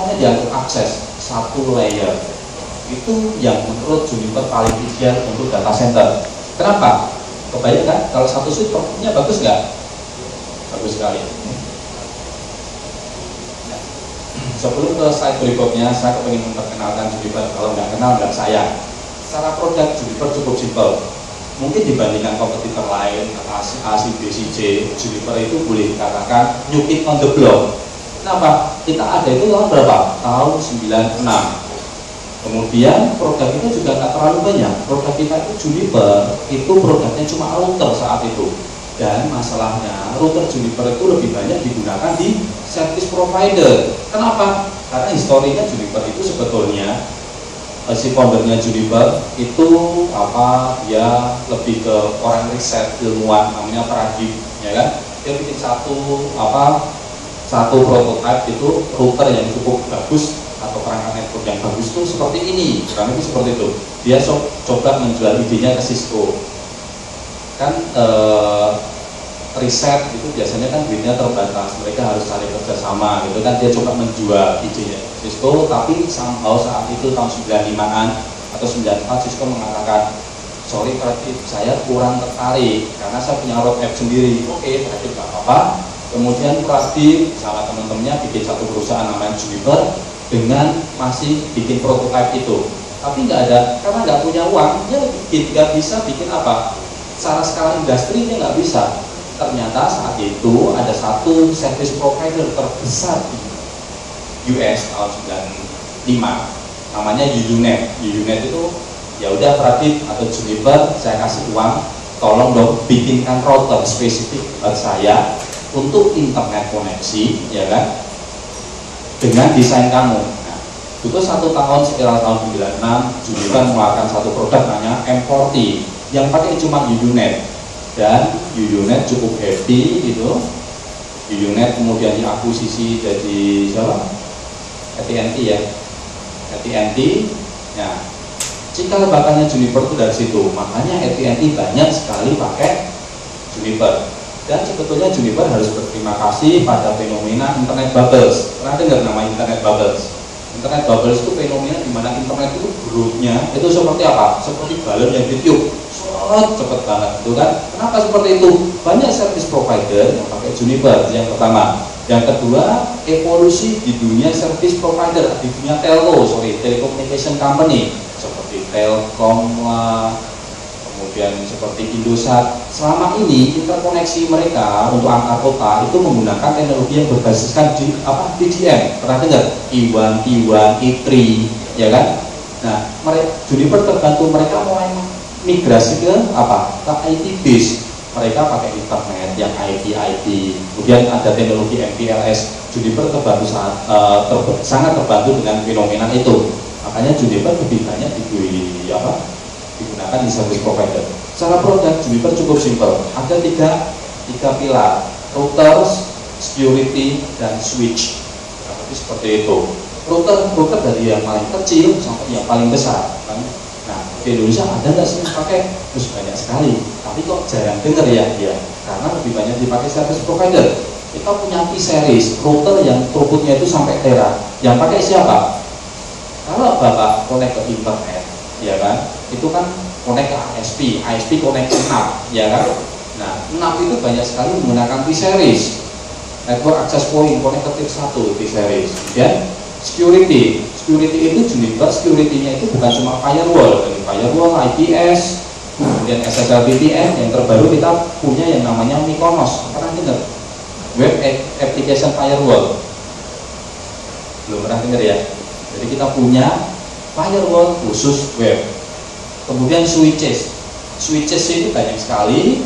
semuanya diatur akses satu layer. Itu yang menurut Juniper paling ideal untuk data center. Kenapa? Kebayang kan kalau satu switch performanya bagus nggak? Bagus sekali. Sebelum ke slide berikutnya, saya ingin memperkenalkan Juniper. Kalau nggak kenal nggak sayang. Secara produk Juniper cukup simpel. Mungkin dibandingkan kompetitor lain, A, B, C, D, Juniper itu boleh dikatakan new kid on the block. Kenapa? Kita ada itu tahun berapa? Tahun 96. Kemudian produk kita juga nggak terlalu banyak. Produk kita itu Juniper, itu produknya cuma router saat itu. Dan masalahnya router Juniper itu lebih banyak digunakan di service provider. Kenapa? Karena historinya Juniper itu sebetulnya si foundernya Juniper itu dia lebih ke orang riset ilmuwan, namanya Pradip, ya kan? Dia bikin satu prototipe itu router yang cukup bagus atau perangkat network yang bagus itu seperti ini, kurang lebih seperti itu. Dia coba menjual idenya ke Cisco. Kan riset itu biasanya kan duitnya terbatas, mereka harus cari kerjasama gitu kan. Dia coba menjual idenya Cisco, tapi somehow saat itu tahun 95-an atau 94 Cisco mengatakan, sorry Pradip, saya kurang tertarik karena saya punya roadmap sendiri. Oke, Pradip gak apa-apa. Kemudian Pradip sama teman-temannya bikin satu perusahaan namanya Juniper dengan masih bikin prototipe itu, tapi nggak ada, karena nggak punya uang, dia nggak bisa bikin apa, secara skala industri dia nggak bisa. Ternyata saat itu ada satu service provider terbesar di US tahun 95, namanya UUNet. UUNet itu ya udah Pradip atau Juniper, saya kasih uang, tolong dong bikinkan router spesifik buat saya untuk internet koneksi, ya kan, dengan desain kamu. Nah, itu 1 tahun sekitar tahun 96 Juniper mengeluarkan satu produk namanya M40 yang pakai cuma UUNet. Dan UUNet cukup happy gitu. UUNet kemudian diakuisisi jadi siapa? AT&T ya. AT&T. Nah, cikal bakalnya Juniper itu dari situ. Makanya AT&T banyak sekali pakai Juniper. Dan sebetulnya Juniper harus berterima kasih pada fenomena internet bubbles. Pernah dengar nama internet bubbles? Internet bubbles itu fenomena di mana internet itu growth-nya itu seperti apa? Seperti balon yang ditiup, cepet banget, itu kan? Kenapa seperti itu? Banyak service provider yang pakai Juniper, yang pertama. Yang kedua, evolusi di dunia service provider, di dunia telecommunication company, seperti Telkom lah, kemudian seperti Indosat. Selama ini interkoneksi mereka untuk antar kota itu menggunakan teknologi yang berbasiskan di PDM. Pernah dengar? E1, E3, ya kan? Nah, Juniper terbantu mereka mulai migrasi ke Ke IT base. Mereka pakai internet yang IP. Kemudian ada teknologi MPLS. Juniper sangat terbantu dengan fenomena itu. Makanya Juniper lebih banyak digunakan di service provider. Secara produk Juniper cukup simpel. Ada tiga pilar: routers, security, dan switch. Seperti itu. Router dari yang paling kecil sampai yang paling besar. Nah, di Indonesia ada nggak sih yang pakai? Terus banyak sekali. Tapi kok jarang dengar ya dia. Karena lebih banyak dipakai service provider. Kita punya T-series router yang throughputnya itu sampai tera. Yang pakai siapa? Kalau Bapak connect ke internet, ya kan, itu kan connect ke ISP connect ke NAP, ya kan. Nah, NAP itu banyak sekali menggunakan T-series, network access point, connect ke tier 1 T-series. Kemudian security itu Juniper, security-nya itu bukan cuma firewall, dari firewall, IPS, kemudian SSL VPN. Yang terbaru kita punya yang namanya Mykonos, pernah dengar? Web Application Firewall, belum pernah dengar ya. Jadi kita punya firewall khusus web. Kemudian switches itu banyak sekali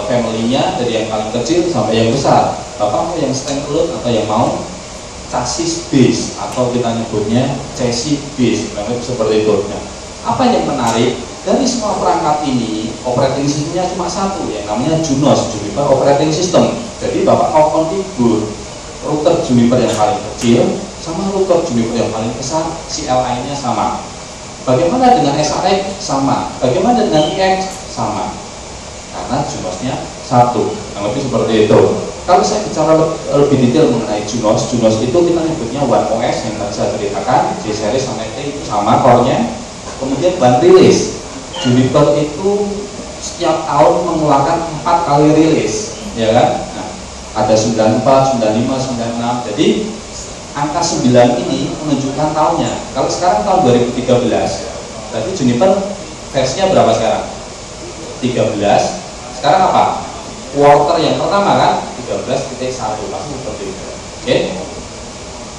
family-nya, dari yang paling kecil sampai yang besar. Bapak mau yang standalone atau yang mau chassis base, atau kita nyebutnya chassis base, seperti itu. Nah, apa yang menarik dari semua perangkat ini, operating systemnya cuma satu, yang namanya Junos, Juniper Operating System. Jadi Bapak mau konfigur router Juniper yang paling kecil sama router Juniper yang paling besar, CLI-nya sama. Bagaimana dengan SRX? Sama. Bagaimana dengan IX? Sama. Karena Junosnya satu, yang lebih seperti itu. Kalau saya bicara lebih detail mengenai Junos itu kita nyebutnya One OS yang tadi saya ceritakan, J series sama T itu sama core-nya. Kemudian ban rilis, Juniper itu setiap tahun mengeluarkan 4 kali rilis, ya kan? Nah, ada 94, 95, 96. Jadi angka 9 ini menunjukkan tahunnya. Kalau sekarang tahun 2013, berarti Juniper versinya berapa sekarang? 13. Sekarang apa? Quarter yang pertama kan 13.1 pasti seperti itu. Oke.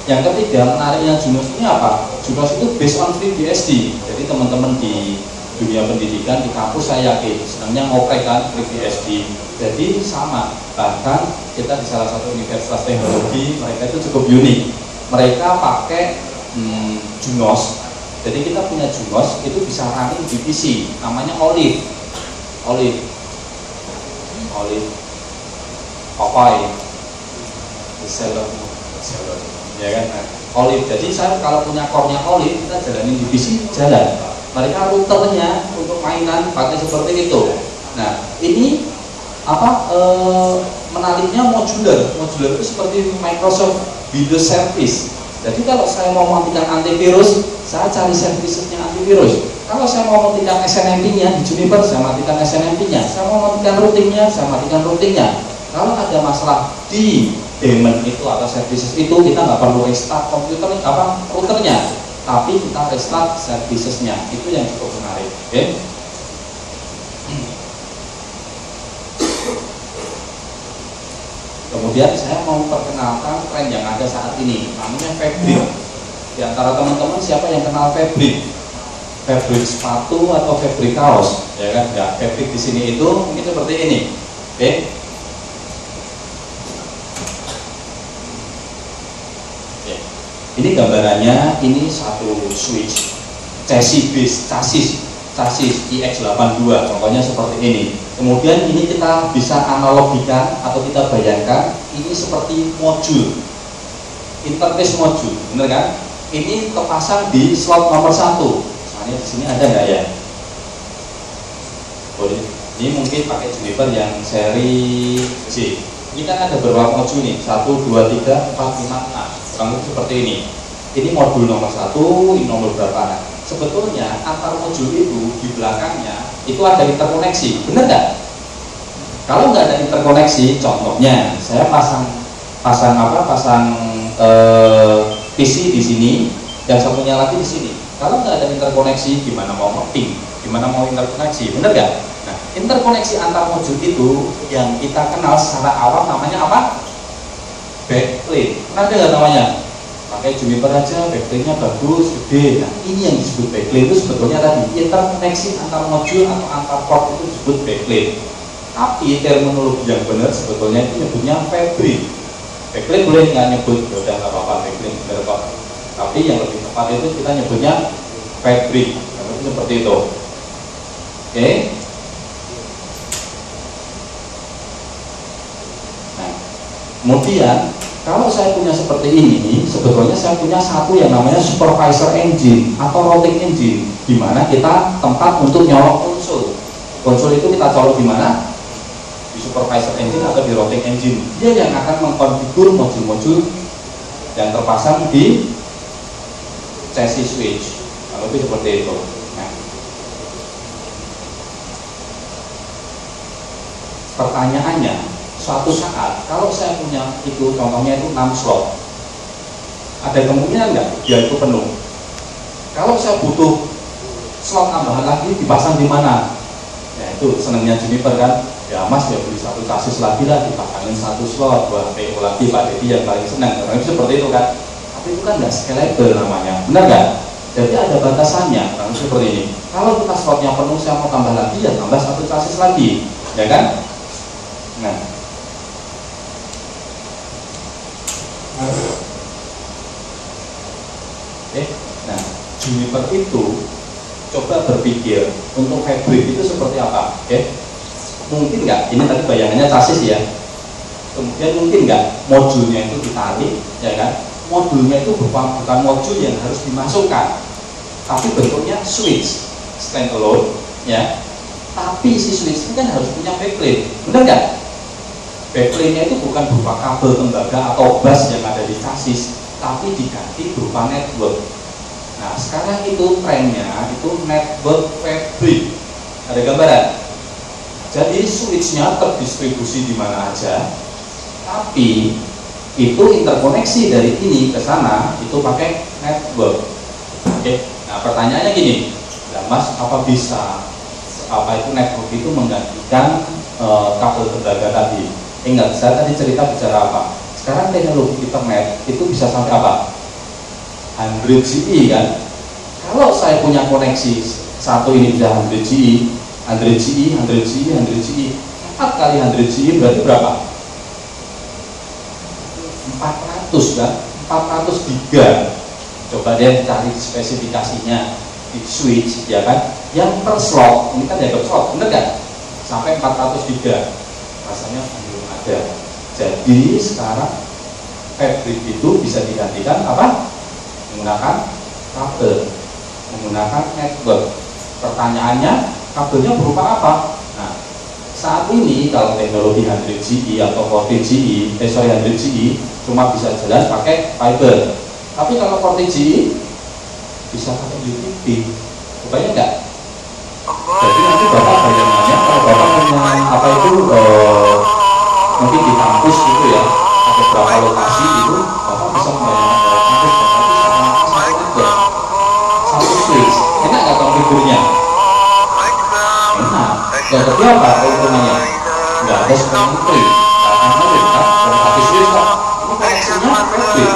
Yang ketiga menariknya Junos ini apa? Junos itu based on FreeBSD. Jadi teman-teman di dunia pendidikan di kampus saya yakin senangnya ngoprek kan FreeBSD. Jadi sama. Bahkan kita di salah satu universitas teknologi mereka itu cukup unik. Mereka pakai Junos. Jadi kita punya Junos itu bisa running di PC. Namanya Olive, Popeye, seller, ya kan? Nah, Olive. Jadi saya kalau punya core-nya Olive, kita jalanin di PC jalan. Mereka routernya untuk mainan pakai seperti itu. Nah, ini apa? Menariknya modular. Modular itu seperti Microsoft Windows Service. Jadi kalau saya mau matikan antivirus, saya cari servicesnya antivirus. Kalau saya mau matikan SNMP-nya di Juniper, saya matikan SNMP-nya. Saya mau matikan routingnya, saya matikan routingnya. Kalau ada masalah di daemon itu atau services itu, kita nggak perlu restart komputer routernya, tapi kita restart servicesnya. Itu yang cukup menarik. Oke? Kemudian saya mau perkenalkan tren yang ada saat ini, namanya Fabric. Di antara teman-teman siapa yang kenal Fabric? Fabric sepatu atau Fabric kaos, ya kan? Ya, Fabric di sini itu mungkin seperti ini. Oke? Oke. Ini gambarannya, ini satu switch chassis IX82, contohnya seperti ini. Kemudian ini kita bisa analogikan atau kita bayangkan ini seperti modul, interface modul, bener kan? Ini terpasang di slot nomor 1. Misalnya di sini ada nggak ya? Boleh. Ini mungkin pakai Juniper yang seri C. Ini kan ada beberapa modul nih, 1, 2, 3, 4, 5, 6. Kurang lebih seperti ini. Ini modul nomor 1, ini nomor berapa? Sebetulnya antar modul itu di belakangnya itu ada interkoneksi, benar nggak? Kalau nggak ada interkoneksi, contohnya saya pasang PC di sini, yang satunya lagi di sini. Kalau nggak ada interkoneksi, gimana mau mapping? Gimana mau interkoneksi? Benar nggak? Nah, interkoneksi antar modul itu yang kita kenal secara awam namanya apa? Backplane. Pernah nggak namanya? Pakai Juniper aja, backplane-nya bagus, gede. Nah, ini yang disebut backplane itu sebetulnya tadi interkoneksi antar modul atau antar port itu disebut backplane. Tapi terminologi yang benar sebetulnya itu nyebutnya Fabric. Backplane boleh nggak nyebut, ya udah nggak apa-apa, backplane benar kok. Tapi yang lebih tepat itu kita nyebutnya Fabric. Nah, seperti itu. Oke. Nah, kemudian kalau saya punya seperti ini, sebetulnya saya punya satu yang namanya supervisor engine atau routing engine, di mana kita tempat untuk nyolok konsol. Konsol itu kita colok di mana? Di supervisor engine atau di routing engine. Dia yang akan mengkonfigur modul-modul yang terpasang di chassis switch. Lebih seperti itu. Nah, pertanyaannya, suatu saat kalau saya punya itu contohnya itu 6 slot, ada kemungkinan nggak dia itu penuh? Kalau saya butuh slot tambahan lagi, dipasang di mana? Ya itu senangnya Juniper kan, ya mas ya beli satu chassis lagi lah, dipasangin 1 slot buat PO lagi. Pak Dedi yang paling senang karena itu seperti itu kan. Tapi itu kan nggak scalable namanya, benar nggak? Jadi ada batasannya, karena seperti ini. Kalau kita slotnya penuh, saya mau tambah lagi ya tambah 1 chassis lagi, ya kan? Nah, nah Juniper itu coba berpikir untuk Fabric itu seperti apa? Mungkin nggak? Ini tadi bayangannya chassis ya. Kemudian mungkin nggak modulnya itu ditarik, ya kan? Modulnya itu bukan modul yang harus dimasukkan, tapi bentuknya switch standalone, ya. Tapi si switch ini kan harus punya backplane, benar nggak? backplane-nya itu bukan berupa kabel tembaga atau bus yang ada di chassis, tapi diganti berupa network. Nah, sekarang itu trennya itu network fabric. Ada gambaran? Jadi switch-nya terdistribusi di mana aja, tapi itu interkoneksi dari ini ke sana itu pakai network. Oke. Nah, pertanyaannya gini, nah, Mas, apa bisa itu network itu menggantikan kabel tembaga tadi? Ingat, saya tadi bicara apa? Sekarang teknologi internet itu bisa sampai apa? 100 GE kan? Kalau saya punya koneksi satu ini bisa 100 GE, 100 GE, 100 GE, 100 GE, 4 kali 100 GE berarti berapa? 400 kan? 400 giga. Coba deh cari spesifikasinya di switch, ya kan? Yang per slot, ini kan dianggap slot, bener kan? Sampai 400 giga. Rasanya belum ada. Jadi sekarang fabric itu bisa digantikan apa? Menggunakan kabel, menggunakan network. Pertanyaannya, kabelnya berupa apa? Nah, saat ini kalau teknologi 100 GE atau 40 GE, 100 GE cuma bisa jalan pakai fiber. Tapi kalau 40 GE bisa pakai UTP. Kebayang nggak? Jadi nanti Bapak bayangannya kalau Bapak punya apa itu mungkin di kampus gitu ya, ada beberapa lokasi itu Bapak bisa membayangkan dari kampus Bapak itu sama network, satu switch. Enak nggak konfigurnya? Enak. Yang kedua apa keuntungannya? Nggak ada spring free, nggak akan sulit kan? Kalau pakai switch kan, ini koneksinya fabric,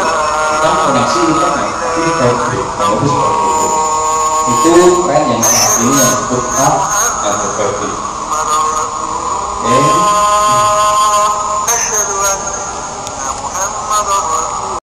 bukan koneksi internet, tapi fabric. Bagus seperti itu. Itu tren yang saat ini yang disebut network fabric. Oke.